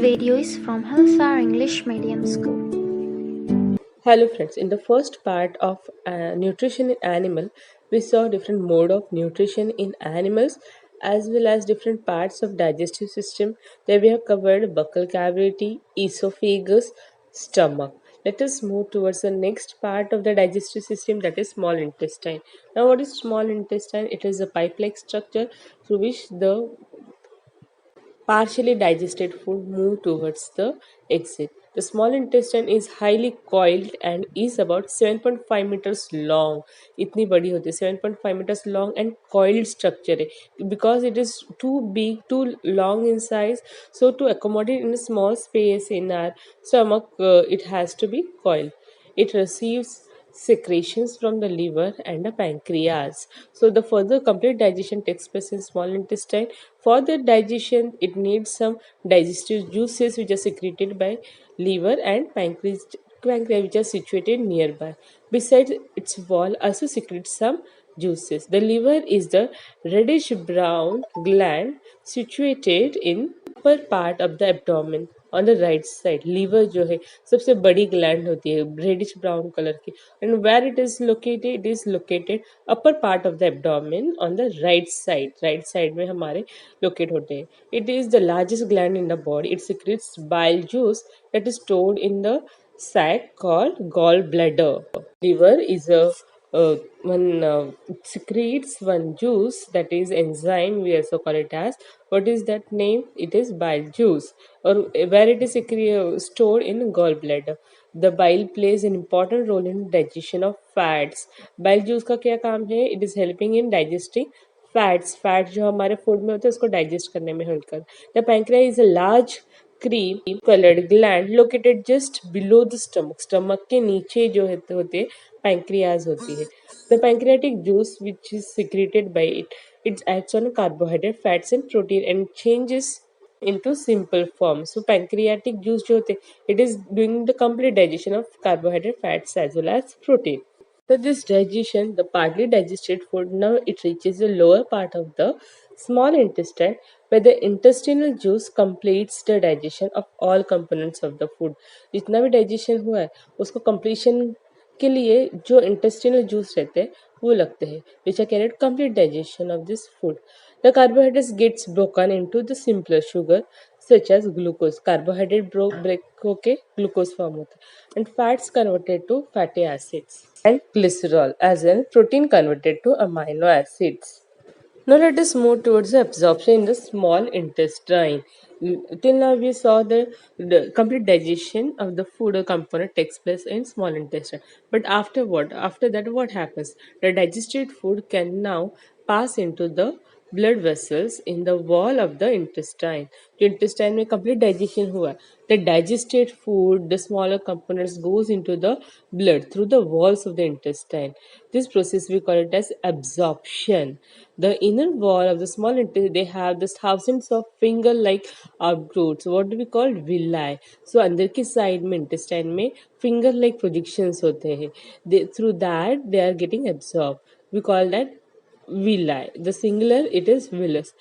video is from Hillstar English Medium School. Hello friends, in the first part of nutrition in animal, we saw different mode of nutrition in animals as well as different parts of digestive system. There we have covered buccal cavity, esophagus, stomach. Let us move towards the next part of the digestive system, that is small intestine. Now what is small intestine? It is a pipe-like structure through which the partially digested food move towards the exit. The small intestine is highly coiled and is about 7.5 meters long. इतनी बड़ी होती है 7.5 meters long and coiled structure है because it is too big, too long in size. So to accommodate in a small space in our stomach, it has to be coiled. It receives secretions from the liver and the pancreas. So the further complete digestion takes place in small intestine. For the digestion, it needs some digestive juices which are secreted by liver and pancreas which are situated nearby. Besides, its wall also secretes some juices. The liver is the reddish brown gland situated in upper part of the abdomen on the right side. Liver जो है सबसे बड़ी gland होती है reddish brown color की, and where it is located upper part of the abdomen on the right side में हमारे locate होते हैं. It is the largest gland in the body. It secretes bile juice that is stored in the sac called gallbladder. Liver is a one it secretes one juice, that is enzyme, we also call it as, what is that name? It is bile juice, or where it is stored in gallbladder. The bile plays an important role in digestion of fats. Bile juice का क्या काम है? It is helping in digesting fats जो हमारे food में होते हैं उसको डाइजेस्ट करने में हेल्प कर. The pancreas is a large cream colored gland located just below the stomach के नीचे जो होते pancreas होती है. The pancreatic juice which is secreted by it acts on carbohydrate, fats and protein and changes into simple form. So pancreatic juice जो होते it is doing the complete digestion of carbohydrate, fats as well as protein. After this digestion, the partly digested food now it reaches the lower part of the small intestine where the intestinal juice completes the digestion of all components of the food. जितना भी digestion हुआ है उसको completion के लिए जो intestinal juice रहते हैं वो लगते हैं which are carried complete digestion of this food. The carbohydrates gets broken into the simpler sugar such as glucose. Carbohydrate break होके glucose form होता है and fats converted to fatty acids and glycerol as in protein converted to amino acids. Now let us move towards the absorption in the small intestine. Till now we saw the complete digestion of the food or component takes place in small intestine. But after what? After that what happens? The digested food can now pass into the blood vessels in the wall of the intestine. जो intestine में complete digestion हुआ, the digested food, the smaller components goes into the blood through the walls of the intestine. This process we call it as absorption. The inner wall of the small intestine, they have this thousands of finger-like outgrowths. What do we call villi? So अंदर की side में intestine में finger-like projections होते हैं. Through that they are getting absorbed. We call that villi. The singular it is villus.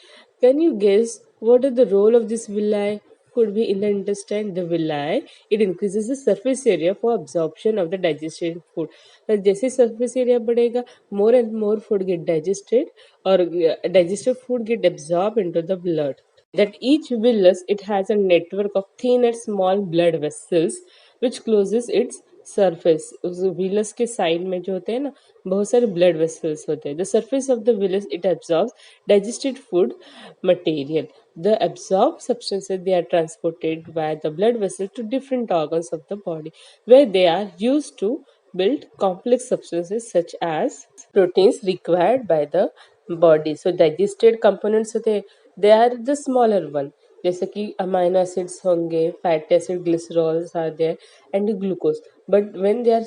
Can you guess what is the role of this villi? Could be in the intestine. The villi it increases the surface area for absorption of the digested food. तो जैसे surface area बढ़ेगा, more and more food get digested or digested food get absorbed into the blood. That each villus it has a network of thin and small blood vessels which closes its surface. उस villus के side में जो होते हैं ना बहुत सारे blood vessels होते हैं. The surface of the villus it absorbs digested food material. The absorbed substances they are transported via the blood vessel to different organs of the body where they are used to build complex substances such as proteins required by the body. So digested components होते हैं they are the smaller one जैसे कि amino acids होंगे, fatty acid, glycerols are there and glucose. But when they are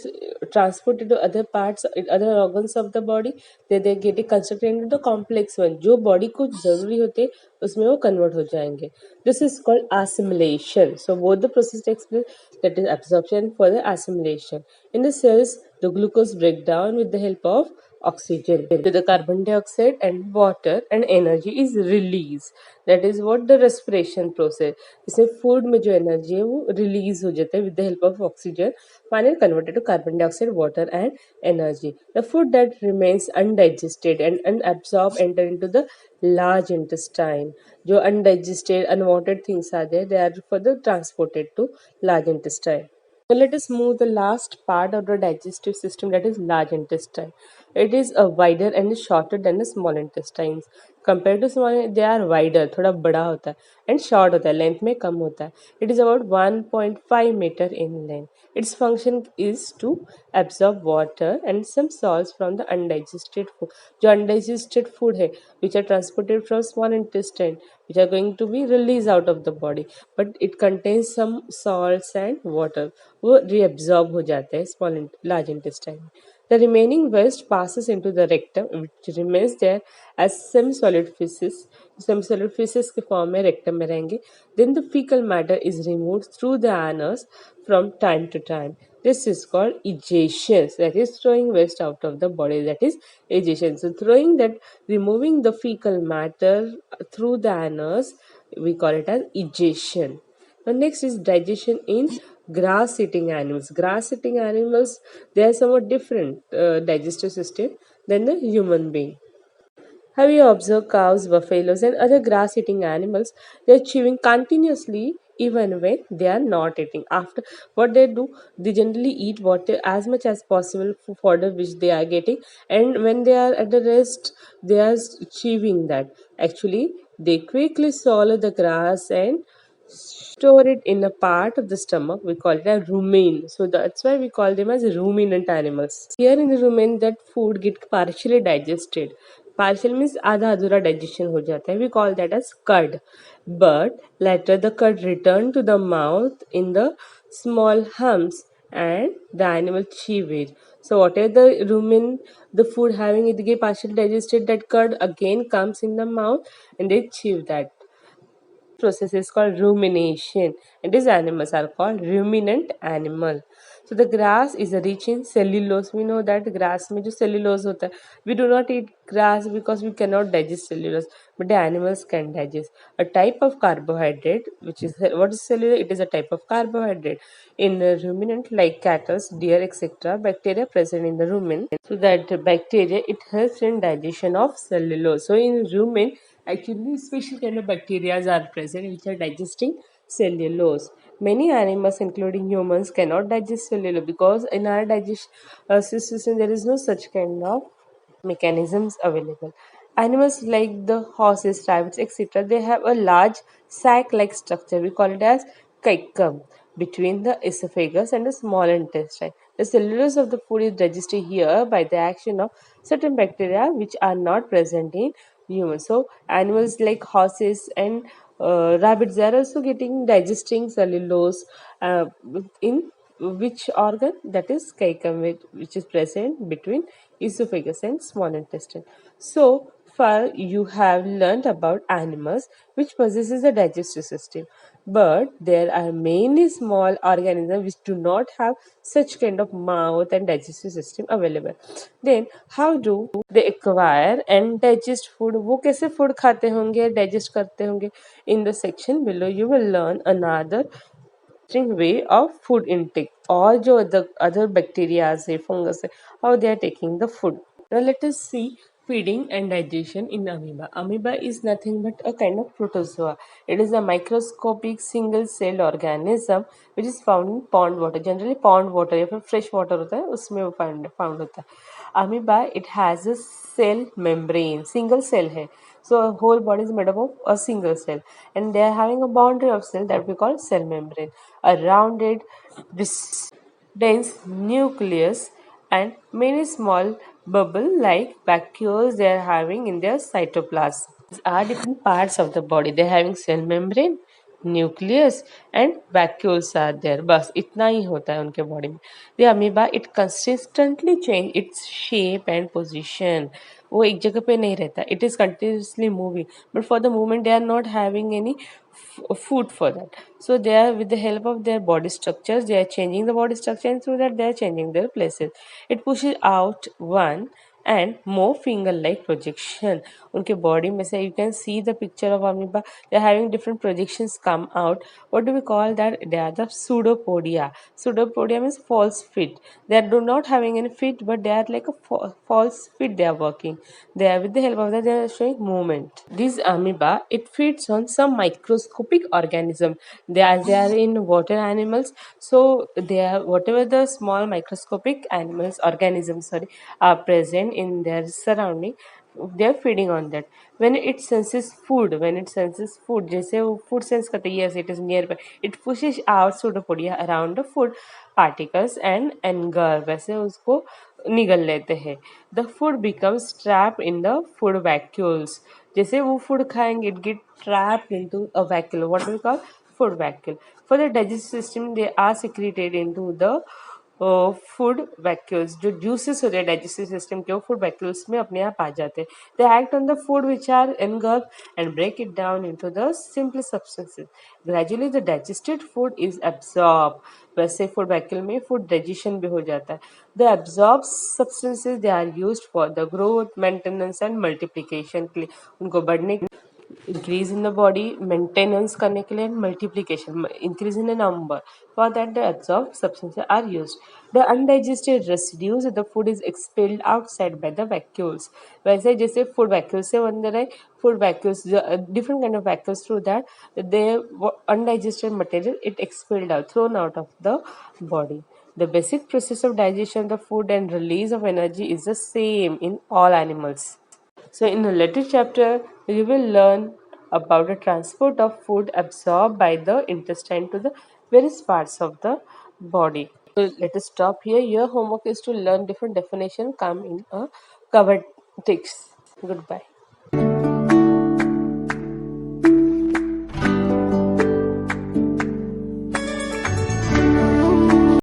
transported to other parts, other organs of the body, they get constructed into the complex one. जो body को जरूरी होते उसमें वो convert हो जाएंगे. This is called assimilation. So both the process takes place, that is absorption for the assimilation. In the cells, the glucose break down with the help of oxygen to the carbon dioxide and water, and energy is released. That is what the respiration process. इसमें food में जो energy है वो release हो जाता है with the help of oxygen, finally converted to carbon dioxide, water and energy. The food that remains undigested and unabsorbed enter into the large intestine. जो undigested unwanted things are there, they are further transported to large intestine. So let us move the last part of the digestive system, that is large intestine. It is a wider and shorter than the small intestines. Compared to small, they are wider, थोड़ा बड़ा होता है, and short होता है, length में कम होता है. It is about 1.5 meter in length. Its function is to absorb water and some salts from the undigested food. जो undigested food है, which are transported from small intestine, which are going to be released out of the body, but it contains some salts and water. वो reabsorb हो जाते हैं small large intestine. The remaining waste passes into the rectum, which remains there as semi-solid feces. Semi-solid feces के form में rectum में रहेंगे. Then the fecal matter is removed through the anus from time to time. This is called egestion. That is throwing waste out of the body. That is egestion. So throwing that, removing the fecal matter through the anus, we call it as egestion. The next is digestion in grass eating animals. Grass eating animals, they are somewhat different digestive system than the human being. Have you observed cows, buffaloes, and other grass eating animals? They are chewing continuously even when they are not eating. After what they do, they generally eat water as much as possible for fodder which they are getting, and when they are at the rest, they are chewing that. Actually, they quickly swallow the grass and store it in a part of the stomach. We call it a rumen. So that's why we call them as ruminant animals. Here in the rumen, that food get partially digested. Partial means आधा अधूरा digestion हो जाता है. We call that as cud. But later the cud return to the mouth in the small humps and the animal chew it. So whatever the rumen, the food having it get partially digested, that cud again comes in the mouth and they chew that process is called rumination, and these animals are called ruminant animal. So the grass is rich in cellulose. We know that grass में जो cellulose होता है, we do not eat grass because we cannot digest cellulose, but the animals can digest a type of carbohydrate, which is what is cellulose. It is a type of carbohydrate in the ruminant like cattle, deer, etc. Bacteria present in the rumen, so that bacteria it helps in digestion of cellulose. So in rumen, actually, special kind of bacteria are present which are digesting cellulose. Many animals, including humans, cannot digest cellulose because in our digestion system there is no such kind of mechanisms available. Animals like the horses, rabbits, etc., they have a large sac-like structure. We call it as caecum between the esophagus and the small intestine. The cellulose of the food is digested here by the action of certain bacteria which are not present in humans. So animals like horses and rabbits, they are also getting digesting cellulose in which organ, that is caecum, which is present between esophagus and small intestine. So far you have learned about animals which possesses a digestive system, but there are many small organisms which do not have such kind of mouth and digestive system available. Then how do they acquire and digest food? वो कैसे food खाते होंगे, digest करते होंगे? In the section below you will learn another interesting way of food intake, or जो the other bacteria say fungus है, how they are taking the food. Now let us see feeding and digestion in amoeba. Amoeba is nothing but a kind of protozoa. It is a microscopic single-celled organism which is found in pond water. Generally pond water या फिर fresh water होता है उसमें वो found होता है. Amoeba, it has a cell membrane, single cell है. So a whole body is made up of a single cell, and they are having a boundary of cell that we call cell membrane. A rounded, dense nucleus and many small bubble-like vacuoles they are having in their cytoplasm. These are different parts of the body. They are having cell membrane, nucleus and vacuoles are there. बस इतना ही होता है उनके body में. The amoeba it consistently change its shape and position. वो एक जगह पे नहीं रहता. It is continuously moving, but for the moment they are not having any food for that. So they are, with the help of their body structures, they are changing the body structure, and through that they are changing their places. It pushes out one and more finger-like projection. उनके body में से you can see the picture of amoeba. They are having different projections come out. What do we call that? They are the pseudopodia. Pseudopodia means false feet. They do not having any feet, but they are like a false feet. They are working. They are with the help of that they are showing movement. This amoeba it feeds on some microscopic organism. They are in water animals, so they are whatever the small microscopic animals organisms sorry are present in their surrounding, they are feeding on that. When it senses food जैसे वो food sense करते हैं, yes it is nearby, it pushes out pseudopodia around the food particles and engulf, वैसे उसको निगल लेते हैं. The food becomes trapped in the food vacuoles. जैसे वो food खाएंगे it get trapped into a vacuole. What do we call food vacuole? For the digestive system they are secreted into the food vacuoles. जो juices होते हैं digestive system के वो food vacuoles में अपने आप आ जाते हैं. They act on the food which are engulfed and break it down into the simple substances. Gradually the digested food is absorbed. वैसे फूड वैक्यूल में फूड डाइजेशन भी हो जाता है. The absorbed substances they are used for the growth, maintenance and multiplication के लिए, उनको बढ़ने increase in the body, maintenance करने के लिए multiplication, increase in the number. For that the absorbed substances are used. The undigested residues of the food is expelled outside by the vacuoles. वैसे जैसे food vacuoles से अंदर है, food vacuoles different kind of vacuoles, through that the undigested material it expelled out, thrown out of the body. The basic process of digestion of the food and release of energy is the same in all animals. So, in a later chapter, you will learn about the transport of food absorbed by the intestine to the various parts of the body. So, let us stop here. Your homework is to learn different definition come in a covered text. Goodbye.